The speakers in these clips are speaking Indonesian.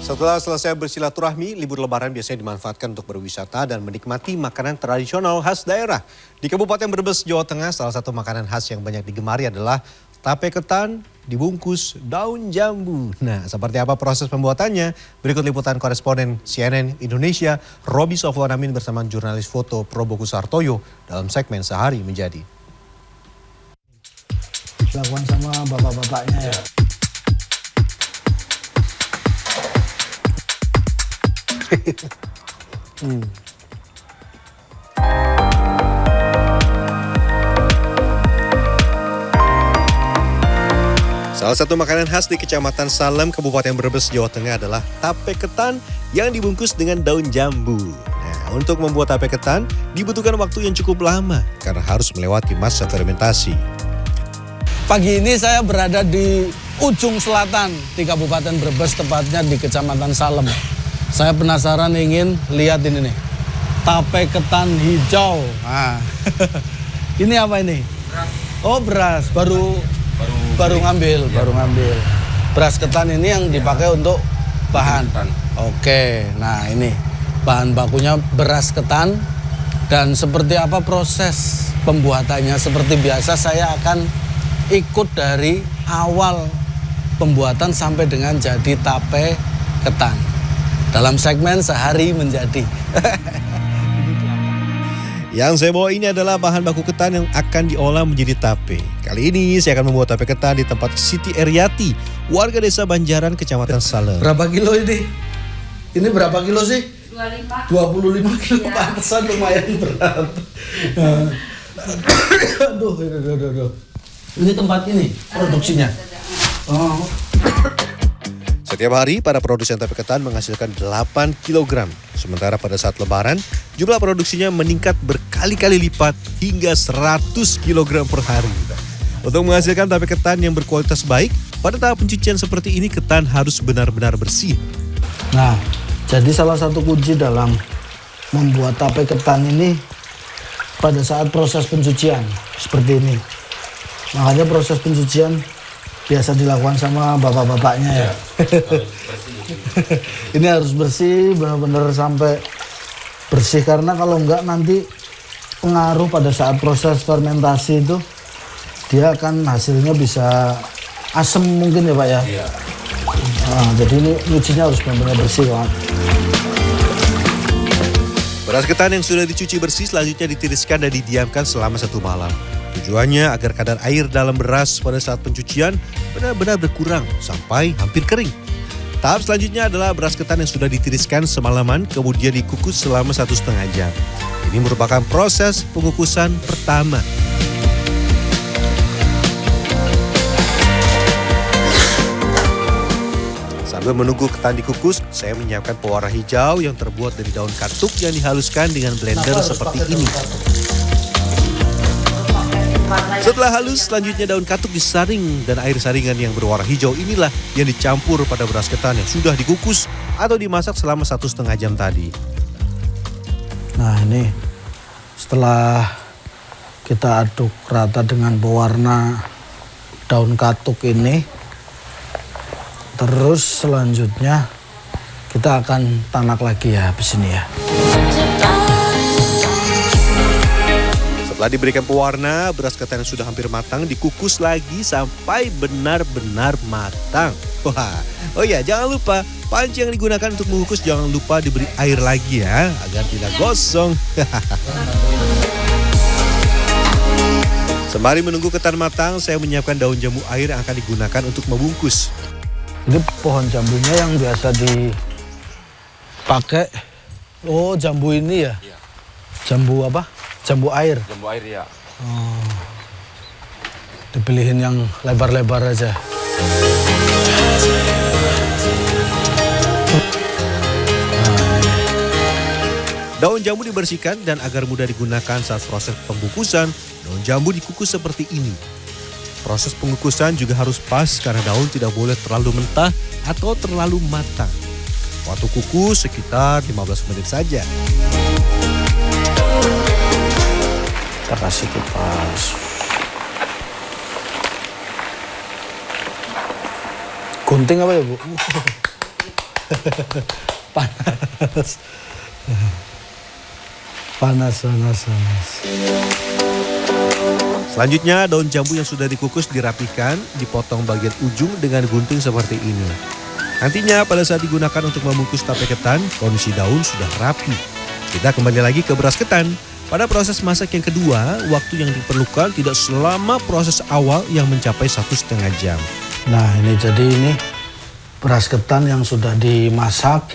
Setelah selesai bersilaturahmi, libur lebaran biasanya dimanfaatkan untuk berwisata dan menikmati makanan tradisional khas daerah. Di Kabupaten Brebes, Jawa Tengah, salah satu makanan khas yang banyak digemari adalah tape ketan dibungkus daun jambu. Nah, seperti apa proses pembuatannya? Berikut liputan koresponden CNN Indonesia, Roby Sofwan Amin bersama jurnalis foto Proboku Sartoyo dalam segmen Sehari Menjadi. Dilakukan sama bapak-bapaknya ya. Salah satu makanan khas di Kecamatan Salem, Kabupaten Brebes, Jawa Tengah adalah tape ketan yang dibungkus dengan daun jambu. Nah, untuk membuat tape ketan dibutuhkan waktu yang cukup lama karena harus melewati masa fermentasi. Pagi ini saya berada di ujung selatan di Kabupaten Brebes, tepatnya di Kecamatan Salem. Saya penasaran ingin lihat ini nih, tape ketan hijau. Nah, ini apa ini? Beras. Oh, beras, baru ngambil. Beras ketan ini yang dipakai untuk bahan. Oke, nah ini bahan bakunya beras ketan. Dan seperti apa proses pembuatannya? Seperti biasa saya akan ikut dari awal pembuatan sampai dengan jadi tape ketan dalam segmen Sehari Menjadi. Yang saya bawa ini adalah bahan baku ketan yang akan diolah menjadi tape. Kali ini saya akan membuat tape ketan di tempat Siti Eryati, warga desa Banjaran, Kecamatan Salem. Berapa kilo ini? Ini berapa kilo sih? 25 kilo, ya. Pantesan lumayan berat. Aduh. Ini tempat ini produksinya. Oh. Setiap hari, para produsen tape ketan menghasilkan 8 kg. Sementara pada saat lebaran, jumlah produksinya meningkat berkali-kali lipat hingga 100 kg per hari. Untuk menghasilkan tape ketan yang berkualitas baik, pada tahap pencucian seperti ini ketan harus benar-benar bersih. Nah, jadi salah satu kunci dalam membuat tape ketan ini pada saat proses pencucian seperti ini. Makanya proses pencucian biasa dilakukan sama bapak-bapaknya ya. Ini harus bersih, benar-benar sampai bersih, karena kalau enggak nanti pengaruh pada saat proses fermentasi itu dia akan hasilnya bisa asam mungkin ya Pak ya. Iya. Nah, jadi ini nyucinya harus benar-benar bersih Pak. Beras ketan yang sudah dicuci bersih selanjutnya ditiriskan dan didiamkan selama 1 malam. Tujuannya agar kadar air dalam beras pada saat pencucian benar-benar berkurang sampai hampir kering. Tahap selanjutnya adalah beras ketan yang sudah ditiriskan semalaman kemudian dikukus selama 1,5 jam. Ini merupakan proses pengukusan pertama. Sambil menunggu ketan dikukus, saya menyiapkan pewarna hijau yang terbuat dari daun katuk yang dihaluskan dengan blender seperti ini. Setelah halus, selanjutnya daun katuk disaring dan air saringan yang berwarna hijau inilah yang dicampur pada beras ketan yang sudah dikukus atau dimasak selama 1,5 jam tadi. Nah ini setelah kita aduk rata dengan pewarna daun katuk ini, terus selanjutnya kita akan tanak lagi ya habis ini ya. Setelah diberikan pewarna, beras ketan yang sudah hampir matang dikukus lagi sampai benar-benar matang. Wah, oh ya jangan lupa panci yang digunakan untuk mengukus jangan lupa diberi air lagi ya agar tidak gosong. Sembari menunggu ketan matang, saya menyiapkan daun jambu air yang akan digunakan untuk membungkus. Ini pohon jambunya yang biasa dipakai. Oh jambu ini ya? Jambu apa? Jambu air. Jambu air ya. Oh. Dipilihin yang lebar-lebar aja. Daun jambu dibersihkan dan agar mudah digunakan saat proses pembungkusan, daun jambu dikukus seperti ini. Proses pengukusan juga harus pas karena daun tidak boleh terlalu mentah atau terlalu matang. Waktu kukus sekitar 15 menit saja. Kita kasih kipas. Gunting apa ya Bu? Panas. Panas. Selanjutnya, daun jambu yang sudah dikukus dirapikan, dipotong bagian ujung dengan gunting seperti ini. Nantinya pada saat digunakan untuk membungkus tape ketan, kondisi daun sudah rapi. Kita kembali lagi ke beras ketan. Pada proses masak yang kedua, waktu yang diperlukan tidak selama proses awal yang mencapai 1,5 jam. Nah ini jadi ini beras ketan yang sudah dimasak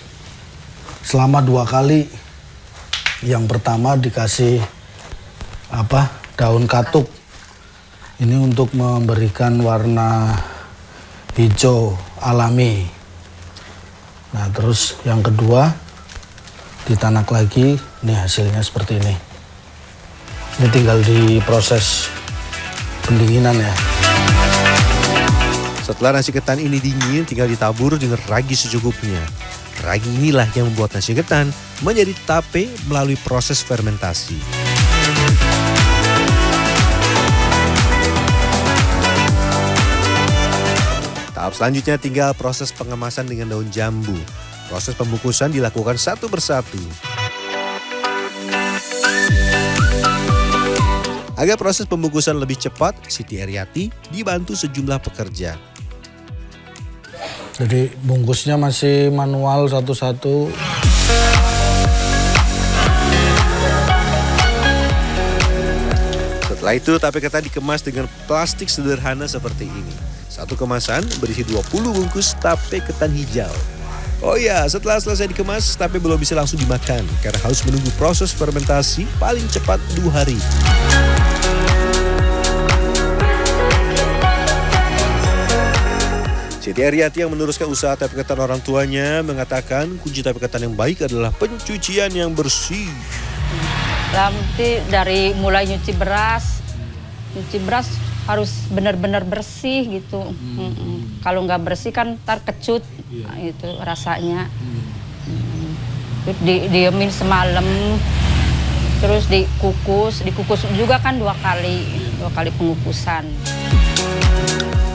selama 2 kali. Yang pertama dikasih daun katuk. Ini untuk memberikan warna hijau alami. Nah terus yang kedua ditanak lagi. Ini hasilnya seperti ini. Ini tinggal diproses pendinginan ya. Setelah nasi ketan ini dingin, tinggal ditabur dengan ragi secukupnya. Ragi inilah yang membuat nasi ketan menjadi tape melalui proses fermentasi. Tahap selanjutnya tinggal proses pengemasan dengan daun jambu. Proses pembungkusan dilakukan satu persatu. Agar proses pembungkusan lebih cepat, Siti Eriati dibantu sejumlah pekerja. Jadi bungkusnya masih manual satu-satu. Setelah itu tape ketan dikemas dengan plastik sederhana seperti ini. Satu kemasan berisi 20 bungkus tape ketan hijau. Oh ya, setelah selesai dikemas, tape belum bisa langsung dimakan karena harus menunggu proses fermentasi paling cepat 2 hari. Siti Eriati yang meneruskan usaha tape ketan orang tuanya mengatakan kunci tape ketan yang baik adalah pencucian yang bersih. Nanti dari mulai nyuci beras harus benar-benar bersih gitu. Kalau nggak bersih kan ntar kecut, itu rasanya. Terus diemin semalam, terus dikukus juga kan 2 kali pengukusan.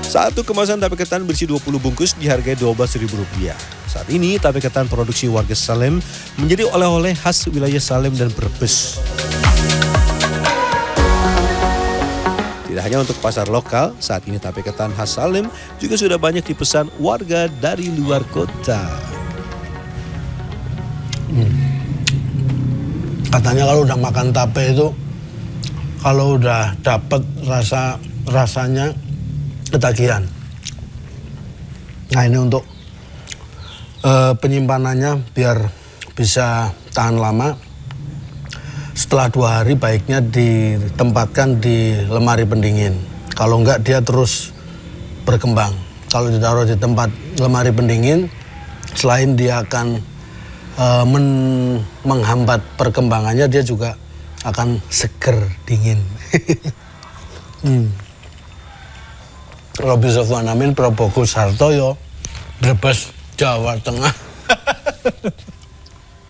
Satu kemasan tape ketan berisi 20 bungkus dihargai Rp12.000. Saat ini tape ketan produksi warga Salem menjadi oleh-oleh khas wilayah Salem dan Brebes. Tidak hanya untuk pasar lokal, saat ini tape ketan khas Salem juga sudah banyak dipesan warga dari luar kota. Katanya kalau udah makan tape itu, kalau udah dapet rasanya ketagihan. Nah ini untuk penyimpanannya biar bisa tahan lama. Setelah 2 hari baiknya ditempatkan di lemari pendingin. Kalau enggak dia terus berkembang. Kalau ditaruh di tempat lemari pendingin, selain dia akan menghambat perkembangannya, dia juga akan seger dingin. Robi Sofwan Amin, Prabowo Sartoyo, Brebes, Jawa Tengah.